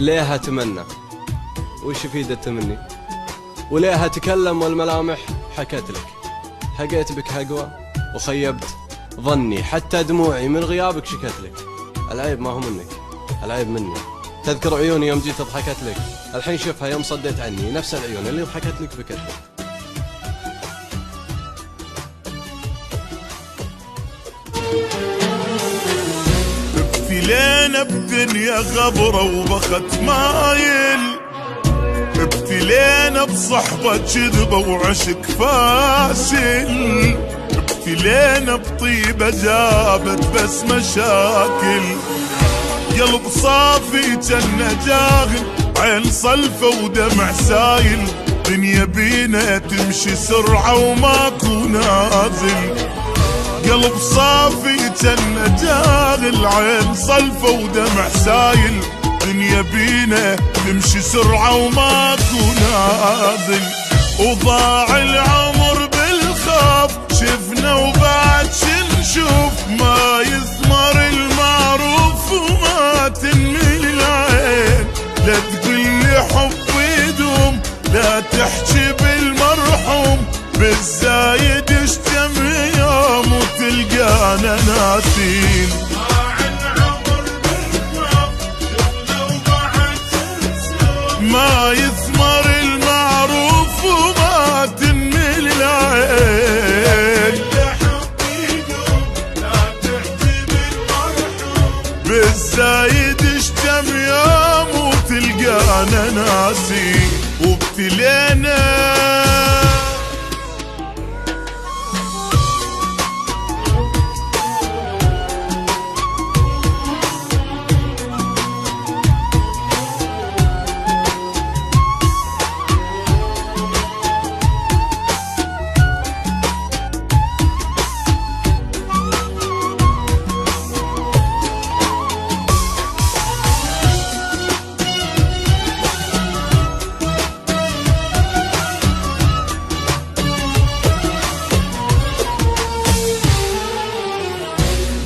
ليه أتمنى وش يفيد التمني؟ وليه أتكلم والملامح حكت لك؟ هقيت بك هقوى وخيبت ظني، حتى دموعي من غيابك شكت لك. العيب ما هو منك، العيب مني. تذكر عيوني يوم جيت ضحكت لك، الحين شوفها يوم صديت عني، نفس العيون اللي ضحكت لك بكت لك. ابتلينا بدنيا غبرة وبخت مايل، ابتلينا بصحبة كذبة وعشق فاشل، ابتلينا بطيبة جابت بس مشاكل. قلب صافي جنة جاهل، عين صلفة ودمع سايل، دنيا بينا تمشي سرعة وماكو نازل. قلب صافي جنة جاهل، عين صلفة ودمع سايل، دنيا بينا تمشي سرعة وماكو نازل. وضاع العمر بالخوف، شفنا وبعد شنشوف، ما يثمر المعروف وما تنمي العين. لا تقولي حب يدوم، لا تحكي بالمرحوم، بالزايد اشتم يوم وتلقانا ناسين. ما يثمر المعروف وما تنمي العين. بالزايد اشتم يوم وتلقانا ناسين. وابتلينا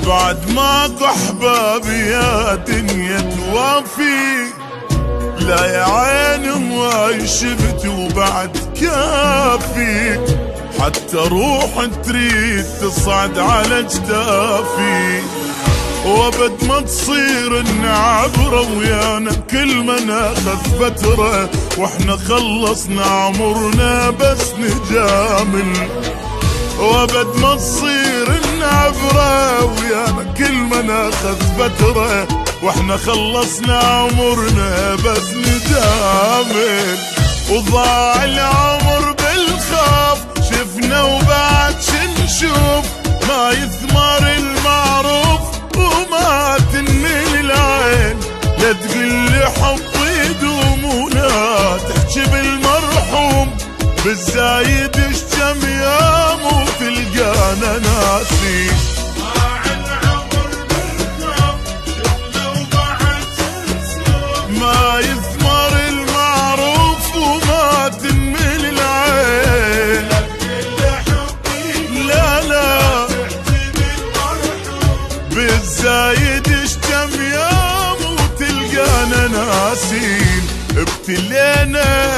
بعد ماكو احبابي يا دنيا توافي، لا يا عيني ما شفت وبعد كافي، حتى روح تريد تصعد على جدافي. وابد ما تصير النعبرة ويانا كل ما ناخذ فترة، واحنا خلصنا عمرنا بس نجامل. وابد ما تصير النعبرة ويانا كل ما ناخذ فترة، واحنا خلصنا عمرنا بس نجامل. وضاع العمر بالخوف، شفنا وبعد شنشوف، ما يثمر المعروف وما تنمي العين. لا تقولي حب يدوم ولا تحكي بالمرحوم، بالزايد اشتم يوم وتلقانا ناسي. ما يثمر المعروف وما تنمي العين. لا لا بالزايد اشتم يوم وتلقانا ناسين. ابتلينا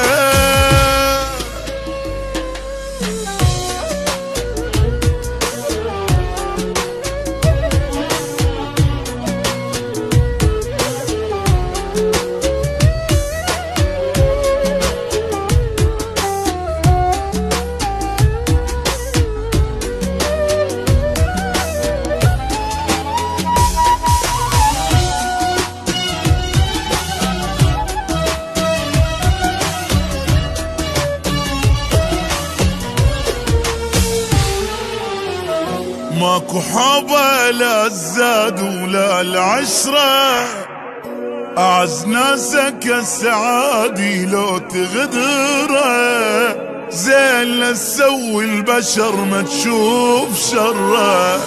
ماكو حبة لا الزاد ولا العشرة، أعز ناسك السعادي لو تغدره، زين لا تسوي البشر ما تشوف شره.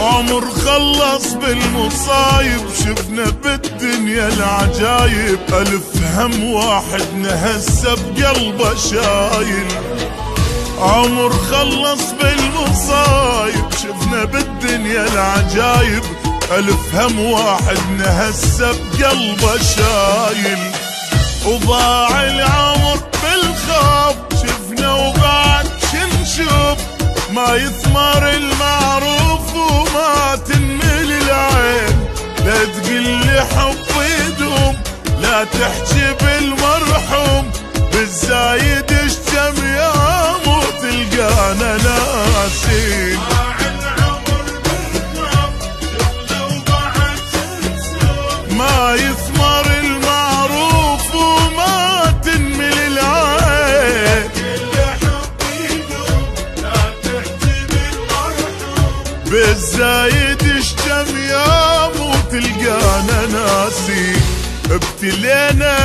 عمر خلص بالمصايب، شفنا بالدنيا العجايب، ألف هم واحد نهسه بقلبه شايل. عمر خلص بالمصايب، شفنا بالدنيا العجايب، ألف هم واحد نهسه بقلبه شايل، وضاع العمر بالخوف شفنا وبعد شنشوف، ما يثمر المعروف وما تنمل العين، لا تقلي حب يدوم لا تحكي بالمرحوم، بالزايد اشتم يا مو تلقانا ناسين. ما يثمر المعروف وما تنمل العين، بالزايد اشتم يا مو تلقانا ناسين. ابتلينا